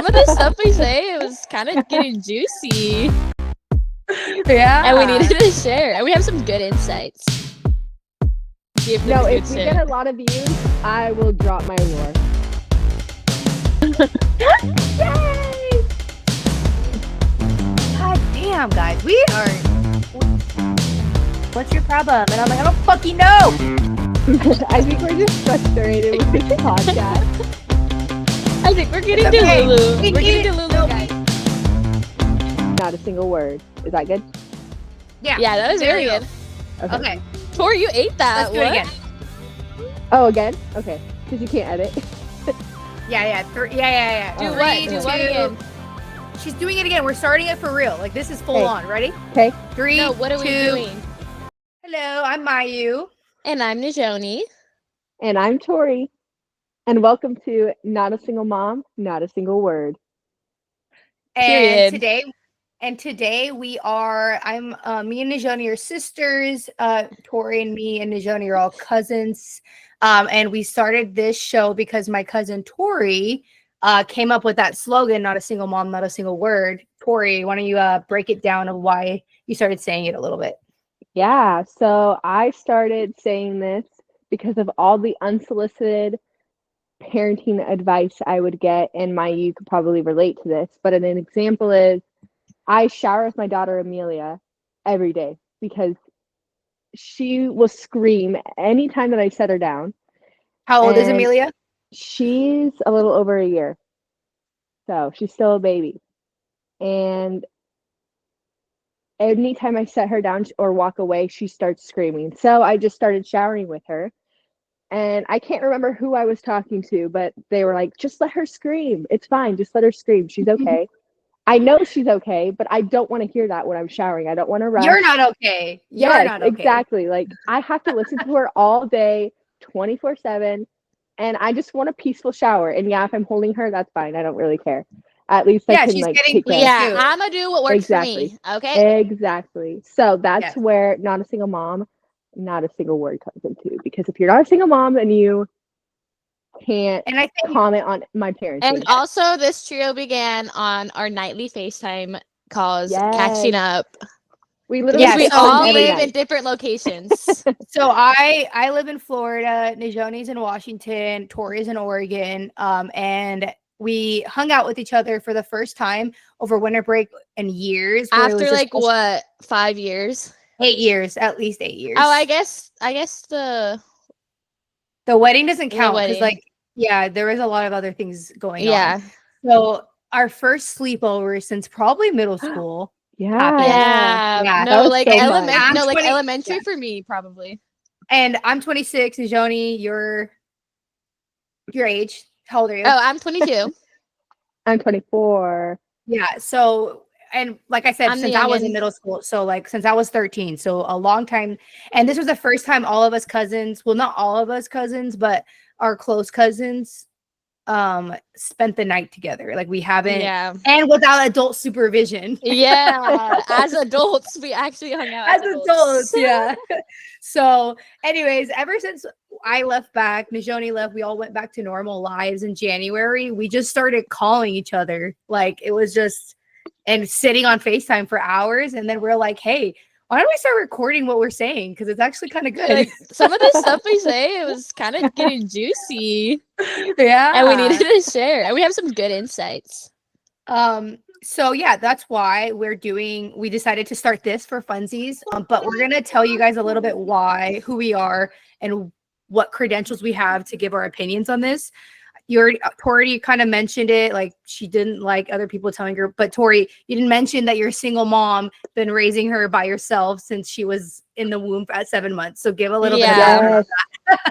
Some of the stuff we say, it was kind of getting juicy. Yeah. And we needed to share. And we have some good insights. No, if we get a lot of views, I will drop my roar. Yay! God damn, guys. We are... What's your problem? And I'm like, I don't fucking know. I think we're just frustrated with this podcast. I think we're getting okay. Delulu. We're getting Delulu, guys. Not a single word. Is that good? Yeah. Yeah, that was really good. Okay. Tori, you ate that. Let's do it again. Oh, again? Okay. Because you can't edit. Yeah. Do what? Do what again? She's doing it again. We're starting it for real. Like, this is full on. Ready? Okay. 3, No, what are we 2. doing? Hello, I'm Mayu. And I'm Najoni. And I'm Tori. And welcome to Not a Single Mom, Not a Single Word. And today we are, me and Najoni are sisters. Tori and me and Najoni are all cousins. And we started this show because my cousin Tori came up with that slogan, not a single mom, not a single word. Tori, why don't you break it down of why you started saying it a little bit? Yeah, so I started saying this because of all the unsolicited parenting advice I would get, and you could probably relate to this, but an example is I shower with my daughter Amelia every day because she will scream anytime that I set her down. How old is Amelia? She's a little over a year, so she's still a baby. And anytime I set her down or walk away, she starts screaming. So I just started showering with her. And I can't remember who I was talking to, but they were like, just let her scream. It's fine. Just let her scream. She's okay. I know she's okay, but I don't want to hear that when I'm showering. I don't want to rush. You're not okay. You're not okay. Exactly. Like, I have to listen to her all day, 24/7. And I just want a peaceful shower. And yeah, if I'm holding her, that's fine. I don't really care. At least I can take care. Yeah, I'm gonna do what works for me. Okay. Exactly. So that's where Not a Single Mom, Not a Single Word comes into. Because if you're not a single mom, then you can't comment on my parenting. And also, this trio began on our nightly FaceTime calls, catching up. We literally we all live in different locations. So I live in Florida. Najoni's in Washington. Tori's in Oregon. And we hung out with each other for the first time over winter break in years. After like what, 5 years? 8 years, at least 8 years. Oh, I guess the wedding doesn't count because there was a lot of other things going on. Yeah. So our first sleepover since probably middle school. Yeah. No, like elementary for me probably. And I'm 26, Najoni, your age. How old are you? Oh, I'm 22. I'm 24. Yeah. So, and like I said, since I was in middle school, so like since I was 13, so a long time. And this was the first time all of us cousins, well, not all of us cousins, but our close cousins spent the night together. Like we haven't, and without adult supervision. Yeah. As adults, we actually hung out as adults. Yeah. So anyways, ever since I left back, Najoni left, we all went back to normal lives in January. We just started calling each other. Like it was just, and sitting on FaceTime for hours. And then we're like, hey, why don't we start recording what we're saying? Because it's actually kind of good. Like, some of the stuff we say, it was kind of getting juicy. Yeah. And we needed to share. And we have some good insights. So yeah, that's why we decided to start this for funsies. But we're going to tell you guys a little bit who we are and what credentials we have to give our opinions on this. Tori kind of mentioned it, like she didn't like other people telling her, but Tori, you didn't mention that you're a single mom, been raising her by yourself since she was in the womb at 7 months. So give a little bit of that.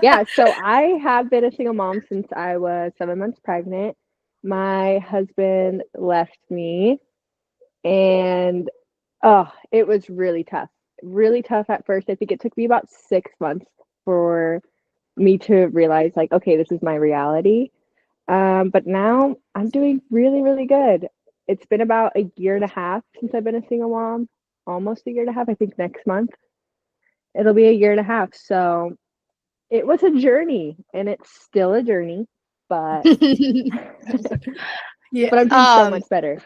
Yeah, so I have been a single mom since I was 7 months pregnant. My husband left me and it was really tough at first. I think it took me about 6 months for me to realize like, okay, this is my reality. But now I'm doing really, really good. It's been about a year and a half since I've been a single mom, almost a year and a half. I think next month it'll be a year and a half. So it was a journey and it's still a journey, but Yeah. But I'm doing so much better.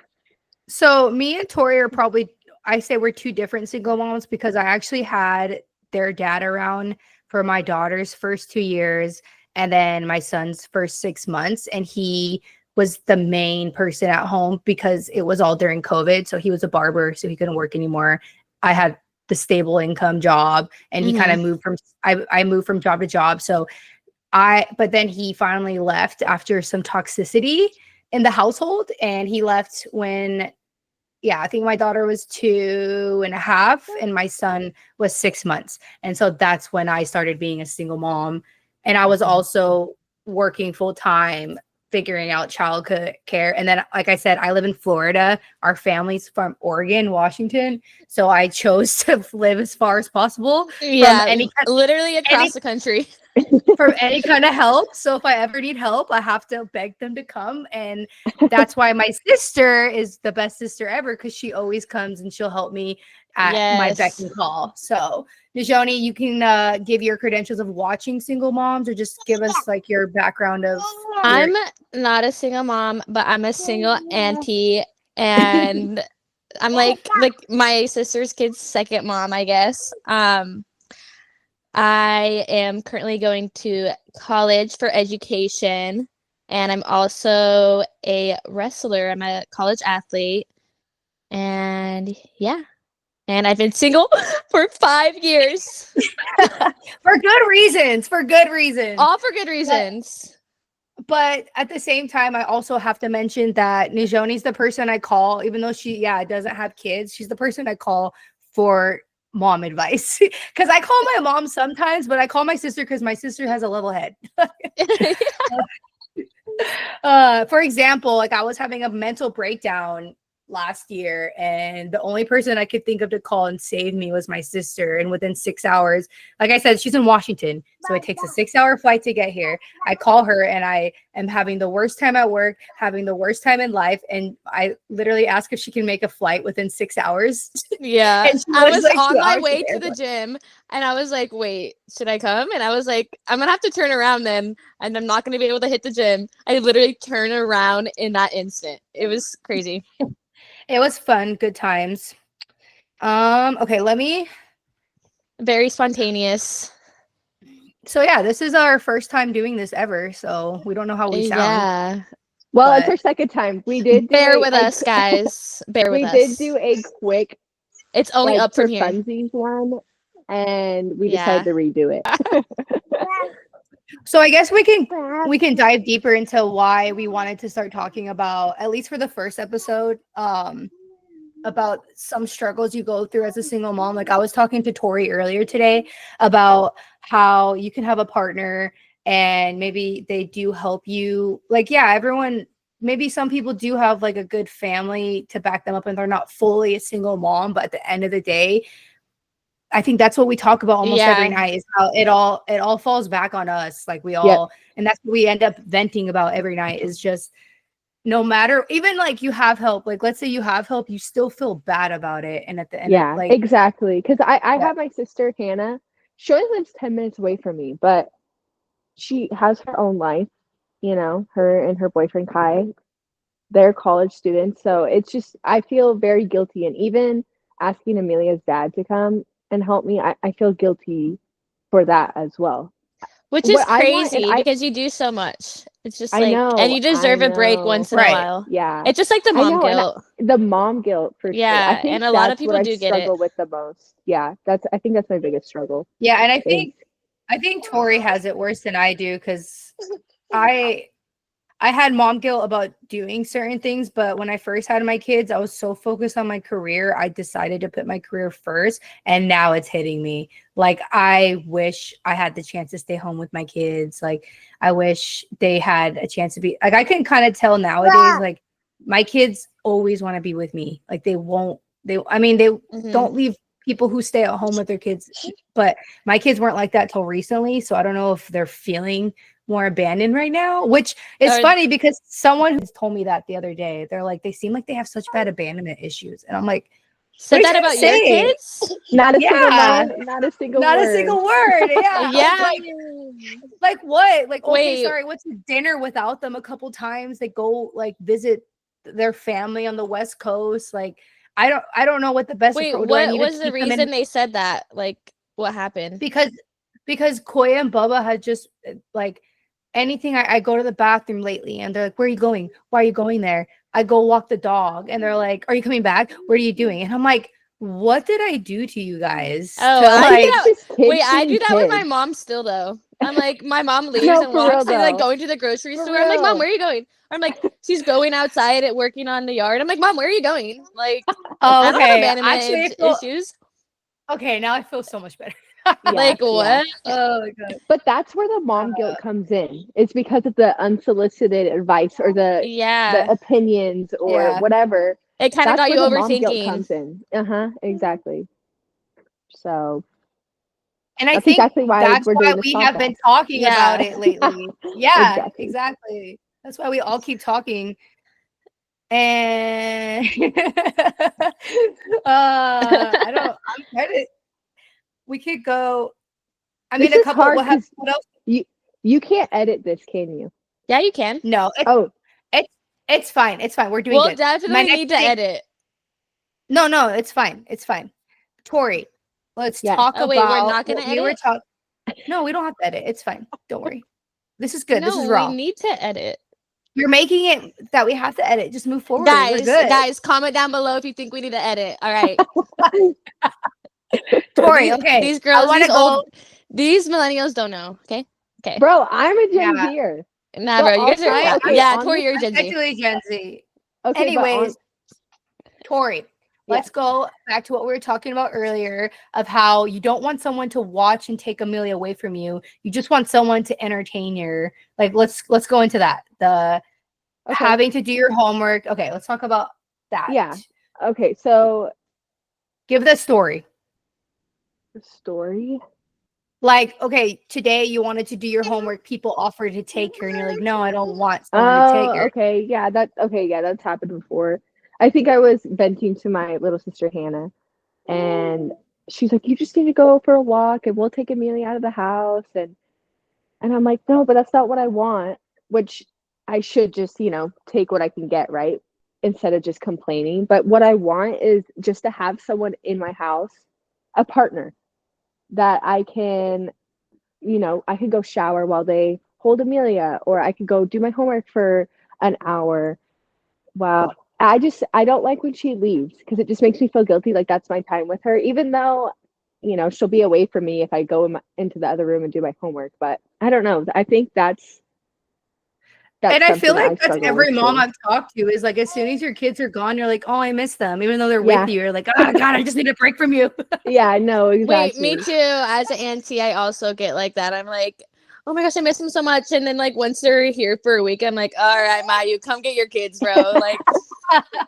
So me and Tori are probably, I say we're two different single moms because I actually had their dad around for my daughter's first 2 years and then my son's first 6 months. And he was the main person at home because it was all during COVID. So he was a barber, so he couldn't work anymore. I had the stable income job and he kind of moved from, I moved from job to job. So but then he finally left after some toxicity in the household, and he left when, I think my daughter was 2.5 and my son was 6 months. And so that's when I started being a single mom. And I was also working full time, figuring out child care. And then, like I said, I live in Florida. Our family's from Oregon, Washington. So I chose to live as far as possible Yeah, literally across the country. from any kind of help. So if I ever need help, I have to beg them to come. And that's why my sister is the best sister ever, because she always comes and she'll help me at my beck and call. So Najoni, you can give your credentials of watching single moms, or just give us like your background of I'm not a single mom, but I'm a single auntie, and I'm like my sister's kid's second mom, I guess. I am currently going to college for education, and I'm also a wrestler. I'm a college athlete, and and I've been single for 5 years. for good reasons. All for good reasons. But at the same time, I also have to mention that Najoni's the person I call, even though she, doesn't have kids. She's the person I call for mom advice, because I call my mom sometimes, but I call my sister because my sister has a level head. For example, like I was having a mental breakdown last year, and the only person I could think of to call and save me was my sister. And within 6 hours, like I said, she's in Washington, so it takes a 6-hour flight to get here. I call her and I am having the worst time at work, having the worst time in life, and I literally ask if she can make a flight within 6 hours. Yeah. I was like, on my way to the gym, and I was like, wait, should I come? And I was like, I'm gonna have to turn around then, and I'm not gonna be able to hit the gym. I literally turned around in that instant. It was crazy. It was fun, good times. Okay, very spontaneous. So this is our first time doing this ever, so we don't know how we sound. Yeah. Well, it's our second time. We did bear with us, guys. Bear with us. We did do a quick. It's only up from here. Funsies one, and we decided to redo it. So I guess we can dive deeper into why we wanted to start talking about, at least for the first episode, about some struggles you go through as a single mom. Like I was talking to Tori earlier today about how you can have a partner and maybe they do help you. Like, everyone, maybe some people do have like a good family to back them up and they're not fully a single mom, but at the end of the day, I think that's what we talk about almost every night, is how it all falls back on us. Like we all, and that's what we end up venting about every night, is just, no matter, even like you have help, like let's say you have help, you still feel bad about it. And at the end, exactly. Because I have my sister Hannah. She only lives 10 minutes away from me, but she has her own life. You know, her and her boyfriend Kai, they're college students. So it's just, I feel very guilty. And even asking Amelia's dad to come and help me, I feel guilty for that as well. Which is crazy because you do so much. It's just like, and you deserve a break once in a while. Yeah. It's just like the mom guilt. The mom guilt for sure. Yeah. And a lot of people do get it. Struggle with the most. Yeah. I think that's my biggest struggle. Yeah. And I think Tori has it worse than I do, because I had mom guilt about doing certain things, but when I first had my kids, I was so focused on my career. I decided to put my career first, and now it's hitting me. Like, I wish I had the chance to stay home with my kids. Like, I wish they had a chance to be, like, I can kind of tell nowadays, like, my kids always want to be with me. Like, they don't leave people who stay at home with their kids, but my kids weren't like that till recently. So I don't know if they're feeling more abandoned right now, which is funny because someone who's told me that the other day. They're like, they seem like they have such bad abandonment issues, and I'm like, said that about your kids? Not a single word. Not a single word. Yeah. Yeah. Like what? Like, okay, sorry, went to dinner without them a couple times. They go like visit their family on the West Coast. Like, I don't know what the best Wait, approach. Do I what need was to the keep them reason in? they said that? Like, what happened? Because Koya and Bubba had just like anything. I go to the bathroom lately, and they're like, "Where are you going? Why are you going there?" I go walk the dog, and they're like, "Are you coming back? What are you doing?" And I'm like, "What did I do to you guys?" Oh, To, I do like, that. Just kids Wait, I do being that with my kids. mom still though. I'm like, my mom leaves No, and for real walks and like though. going to the grocery For store. I'm like, Mom, real. where are you going? Or I'm like, she's going outside at working on the yard. I'm like, Mom, where are you going? Like, oh, I don't have okay. abandonment Actually, I feel, issues. okay. Now I feel so much better. Like, Yeah. what? Oh my god. But that's where the mom guilt comes in. It's because of the unsolicited advice or the Yeah. opinions or Yeah. whatever. It kind of That's got you where the mom guilt overthinking. comes in. Exactly. So And I that's think exactly why that's we're why doing this we podcast. have been talking Yeah. about it lately. Yeah, Exactly. exactly. That's why we all keep talking. And I'm ready. We could go. I mean, This a is couple. hard We'll have because what else? you can't edit this, can you? Yeah, you can. No, Oh, it's fine. It's fine. We're doing We'll good. My definitely next need to thing- edit. No, it's fine. It's fine. Tori, let's Yes. talk Oh, wait, we're about not gonna what we were edit? talking. No, we don't have to edit. It's fine. Don't worry. This is good. This is No, raw. we need to edit. You're making it that we have to edit. Just move forward. We're good. Guys, comment down below if you think we need to edit. All right. Tori, okay. These girls, I want to go. these millennials don't know. Okay. Okay. bro, I'm a Gen Yeah. Zer. Nah, But bro, you guys are. also, okay, Yeah, on Tori, this- you're I'm Gen Z. technically Gen Z. Okay, but Anyways, Tori, let's go back to what we were talking about earlier of how you don't want someone to watch and take Amelia away from you. You just want someone to entertain you. Like, let's go into that. The okay. having to do your homework. Okay, let's talk about that. Yeah. Okay, so Give the story. the story. Like, okay, today you wanted to do your homework. People offered to take her, and you're like, no, I don't want someone to take her. Okay, yeah, that's happened before. I think I was venting to my little sister Hannah, and she's like, "You just need to go for a walk, and we'll take Amelia out of the house." And I'm like, "No, but that's not what I want." Which I should just, take what I can get, right? Instead of just complaining. But what I want is just to have someone in my house, a partner that I can, I could go shower while they hold Amelia, or I could go do my homework for an hour. Wow. I don't like when she leaves because it just makes me feel guilty. Like that's my time with her, even though, she'll be away from me if I go into the other room and do my homework. But I don't know. I think that's and I feel something like that's struggle every with mom too. I've talked to is like, as soon as your kids are gone, you're like, oh, I miss them. Even though they're Yeah. with you, you're like, oh, God, I just need a break from you. Yeah, I know Wait, exactly. me too. As an auntie, I also get like that. I'm like, oh my gosh, I miss them so much. And then like once they're here for a week, I'm like, all right, Mayu, come get your kids, bro. Like,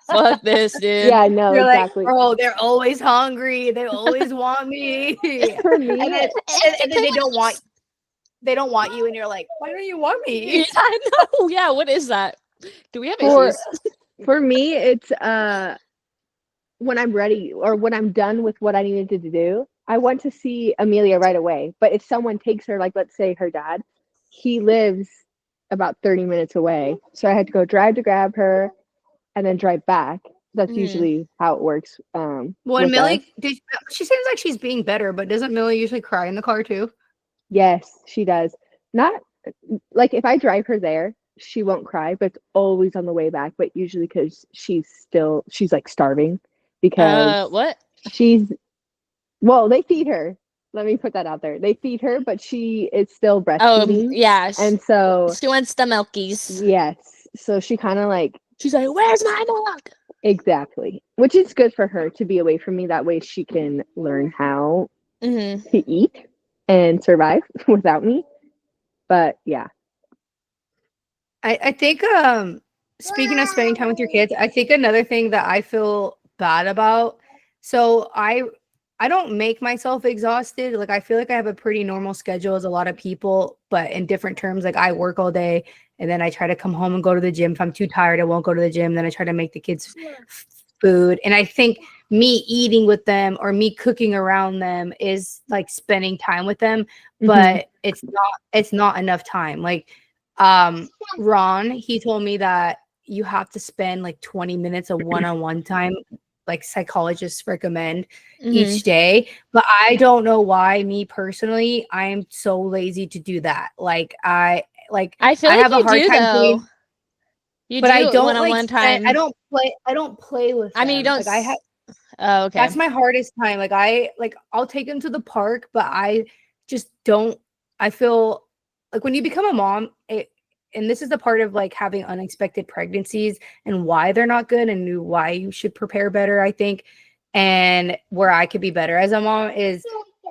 fuck this, dude. Yeah, I know You're exactly. like, bro, they're always hungry. They always want me. For me, and then they don't want. They don't want you, and you're like, why don't you want me? Yeah, I know. Yeah, what is that? Do we have for issues? for me, it's when I'm ready or when I'm done with what I needed to do, I want to see Amelia right away. But if someone takes her, like let's say her dad, he lives about 30 minutes away. So I had to go drive to grab her and then drive back. That's Mhm. usually how it works. Well, with Millie, us. she seems like she's being better, but doesn't Millie usually cry in the car too? Yes, she does. Not like if I drive her there, she won't cry, but it's always on the way back. But usually because she's like starving because What? well, they feed her. Let me put that out there. They feed her, but she is still breastfeeding. Yeah. And so She wants the milkies. yes. So she kind of like She's like, where's my milk? exactly. Which is good for her to be away from me. That way she can learn how Mm-hmm. to eat and survive without me. But yeah. I think speaking of spending time with your kids, I think another thing that I feel bad about, so I don't make myself exhausted. Like I feel like I have a pretty normal schedule as a lot of people, but in different terms, like I work all day and then I try to come home and go to the gym. If I'm too tired, I won't go to the gym. Then I try to make the kids food. And I think me eating with them or me cooking around them is like spending time with them, but it's not enough time. Like Ron, he told me that you have to spend like 20 minutes of one-on-one time, like psychologists recommend each day. But I don't know why, me personally, I'm so lazy to do that. Like I feel like have a you hard do time doing, though. You but I do don't like one-on-one time. I don't play with them. I mean, you don't. Like I have. Oh, okay. That's my hardest time. Like I'll take them to the park, but I just don't. I feel like when you become a mom, and this is the part of like having unexpected pregnancies and why they're not good and why you should prepare better, I think. And where I could be better as a mom is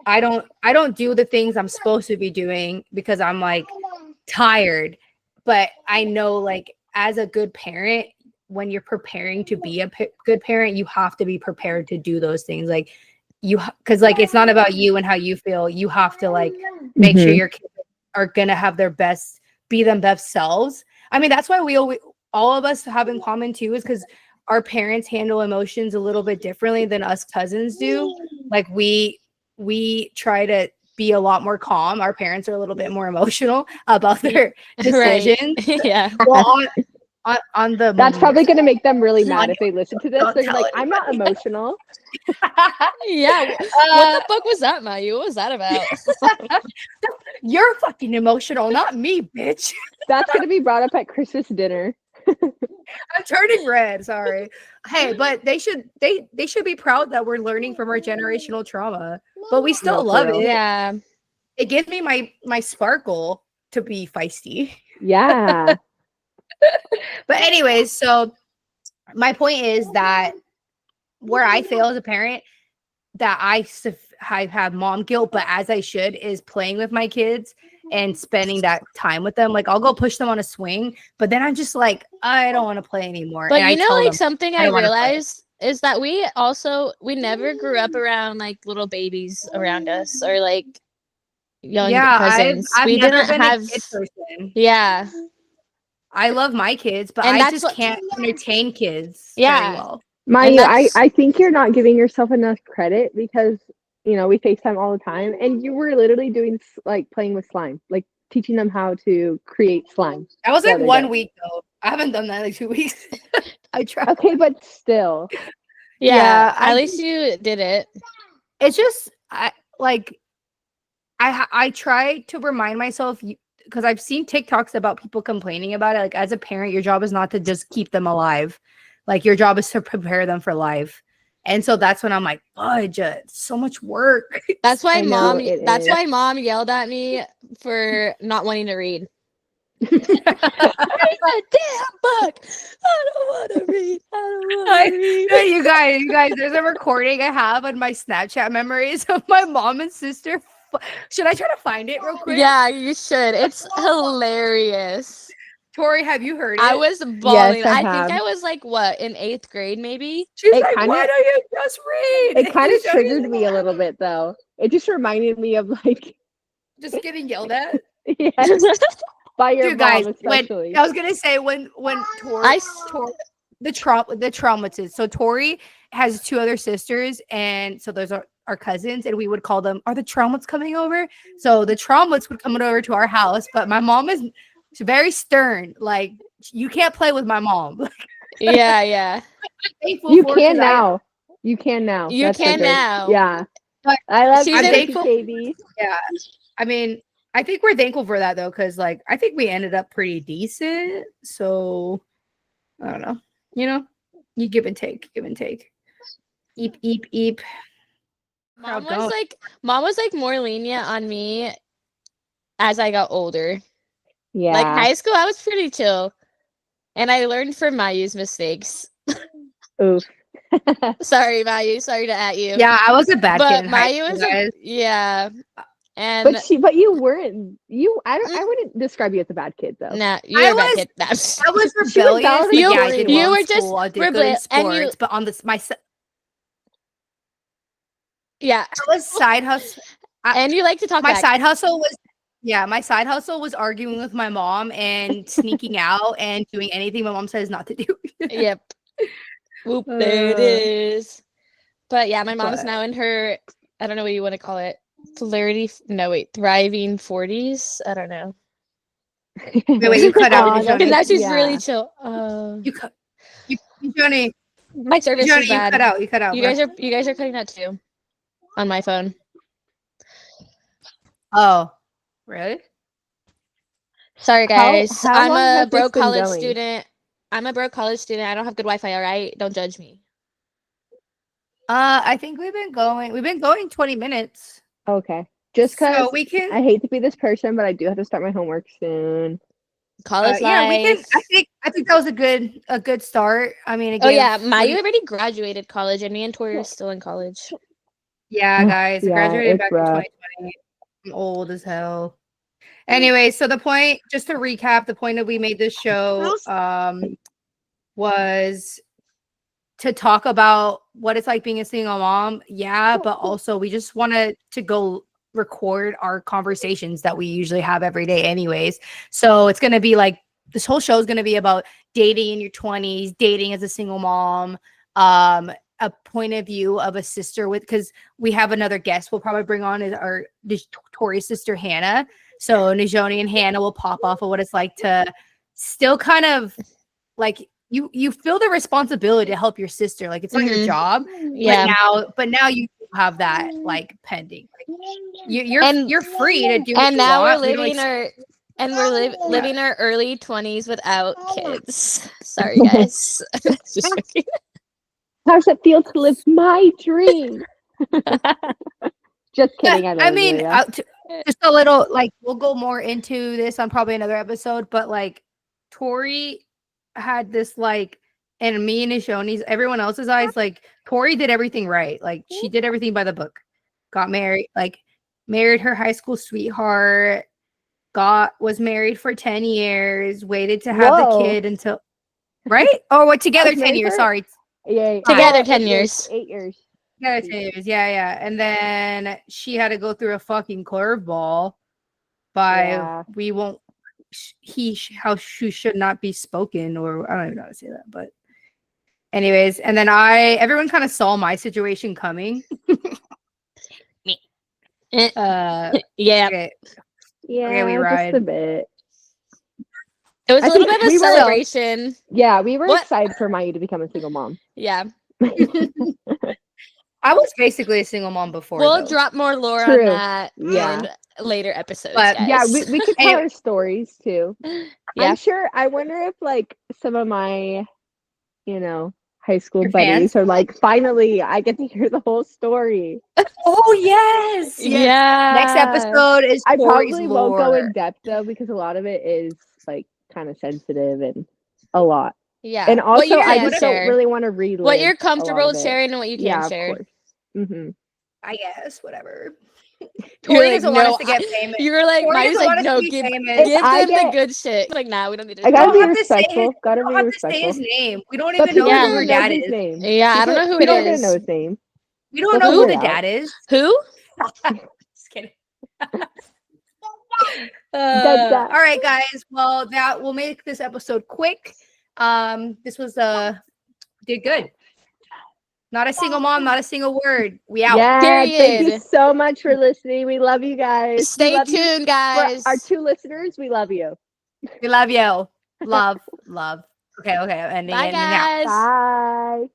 I don't do the things I'm supposed to be doing because I'm like tired. But I know, like, as a good parent, when you're preparing to be a good parent, you have to be prepared to do those things. Like because like it's not about you and how you feel. You have to like make sure your kids are gonna have their best, be them best selves. I mean, that's why we all of us have in common too, is because our parents handle emotions a little bit differently than us cousins do. Like we try to be a lot more calm. Our parents are a little bit more emotional about their decisions. Yeah. Well, on the That's probably going to make them really mad On if they listen to this. don't They're tell like, I'm not anybody. emotional. Yeah. What the fuck was that, Mayu? What was that about? You're fucking emotional, not me, bitch. That's going to be brought up at Christmas dinner. I'm turning red. Sorry. Hey, but they should be proud that we're learning from our generational trauma. But we still No, for love real. it. Yeah. It gives me my sparkle to be feisty. Yeah. But anyways, so my point is that where I fail as a parent, that I have mom guilt, but as I should, is playing with my kids and spending that time with them. Like I'll go push them on a swing, but then I'm just like, I don't want to play anymore. But and you I know, tell like them, something I don't wanna play. realized is that we never grew up around like little babies around us or like young cousins. I've We never didn't been have. a kid person. Yeah. I love my kids, but And I that's just what- can't entertain kids Yeah. very well. Mayu, that's- I think you're not giving yourself enough credit because, you know, we FaceTime all the time and you were literally doing like playing with slime, like teaching them how to create slime. That was the like other 1 day. week though. I haven't done that in like 2 weeks. I tried. Okay, but still. Yeah. I- At least you did it. It's just I try to remind myself, because I've seen TikToks about people complaining about it. Like as a parent, your job is not to just keep them alive. Like your job is to prepare them for life. And so that's when I'm like, fudge, it's so much work. That's why I know it That's is. why mom yelled at me for not wanting to read. Read a damn book. I don't want to read. I don't want to read. You guys, there's a recording I have on my Snapchat memories of my mom and sister. Should I try to find it real quick? Yeah, you should. It's hilarious. Tori, have you heard it? I was bawling. Yes, I think have. I was like, what, in 8th grade, maybe? She's It like, kinda- why don't you just read? It kind of triggered me a little bit though. It just reminded me of like Just getting yelled at. yes, by your Dude, mom guys, especially. when I was gonna say when Tori, the traumatized. So Tori has 2 other sisters, and so those are our cousins, and we would call them, are the Traumats coming over? So the Traumats would come over to our house, but my mom is very stern. Like, you can't play with my mom. Yeah. You can now. You can now. You That's so can great. now. Yeah. But I love she's I'm in- thankful. baby. Yeah. I mean, I think we're thankful for that though, because like I think we ended up pretty decent. So I don't know. You know, you give and take. Eep, eep, eep. Mom Proud was like more lenient on me as I got older. Yeah. Like high school, I was pretty chill. And I learned from Mayu's mistakes. Oof. Sorry, Mayu. Sorry to at you. Yeah, I was a bad kid But in high Mayu school, was guys. yeah. And But you weren't. I wouldn't describe you as a bad kid though. nah, you're a bad was- kid. Nah, I was She was rebellious. valid Like, in yeah, I did you well were in just school. I did good in rebellious, and you- sports, but on this yeah. I was side hustle. And you like to talk My back. side hustle was arguing with my mom and sneaking out and doing anything my mom says not to do. Yep. Whoop, there it is. But yeah, my mom's But- now in her, I don't know what you want to call it, thriving 40s. I don't know. Wait, you cut out, Aw, Because Dejoni. now she's yeah. really chill. You cut. Dejoni, My service is you bad. cut out. You cut out. You bro. guys are cutting out too on my phone. Oh, really? Sorry, guys. how I'm long a has this broke been college going? student. I don't have good Wi-Fi. All right, don't judge me. I think we've been going 20 minutes. Okay. Just because So we can I hate to be this person, but I do have to start my homework soon. College yeah, we can. life. I think that was a good start. I mean, Oh again, yeah, Mayu already graduated college, and me and Tori are still in college. yeah, guys, I Yeah, graduated it's back rough. in 2020. I'm old as hell. Anyway, so the point, just to recap, the point that we made this show was to talk about what it's like being a single mom. Yeah, but also we just wanted to go record our conversations that we usually have every day anyways. So it's going to be like this whole show is going to be about dating in your 20s, dating as a single mom, a point of view of a sister with, because we have another guest we'll probably bring on is our Tori's sister Hannah. So Najoni and Hannah will pop off of what it's like to still kind of like you feel the responsibility to help your sister. Like it's not your job. Yeah. But now you have that like pending. Like, you're free to do what And you now want. we're living living our early 20s without kids. Sorry, guys. Just joking. How's it feel to live my dream? Just kidding. I love I mean, Amelia. just a little like we'll go more into this on probably another episode, but like Tori had this like, and me and Ishoni's, everyone else's eyes, like Tori did everything right. Like she did everything by the book. Got married, like married her high school sweetheart, was married for 10 years, waited to have the kid until right? Oh, we're together 10 years. Sorry. Yeah. Together 10 10 years. 8 years. Yeah, 10 years. Yeah. And then she had to go through a fucking curveball by we won't how she should not be spoken, or I don't even know how to say that, but anyways, and then everyone kind of saw my situation coming. Me. Yeah. Okay. Yeah, Okay, we ride. just a bit. It was I a little think bit of a we were- celebration. Yeah, we were What? excited for Mayu to become a single mom. Yeah. I was basically a single mom before. We'll drop more lore True. on that Yeah. in later episodes, But, guys. Yeah, we could tell our stories too. Yeah. I wonder if like some of my, high school Your buddies fans? are like, finally, I get to hear the whole story. Oh yes. Yeah. Next episode is I Tori's probably won't go lore. in depth though, because a lot of it is like kind of sensitive and a lot. Yeah. And also, I can just share. don't really want to relive What you're a lot comfortable of with it. sharing and what you can share. Of course. Mm-hmm. I guess whatever. You're Tori like, doesn't want no, us to get famous. You were like, Tori Mayu's doesn't like, want us no, to be give famous. them the good shit. Like, nah, we don't need to. I gotta be have to say respectful. his- Gotta we be don't have to say respectful. his name. We don't But even know people who are her gonna know dad his is. name. Yeah, I don't know who it People are gonna is. know his name. We don't They'll know who figure the it out. dad is. Who? Just kidding. That's that. All right, guys. Well, that will make this episode quick. This was did good. Not a single mom, not a single word. We out. Yeah, thank you Period. so much for listening. We love you guys. Stay tuned, guys. For our 2 listeners, we love you. We love you. Love. Okay. Ending Bye, it now. guys. Bye.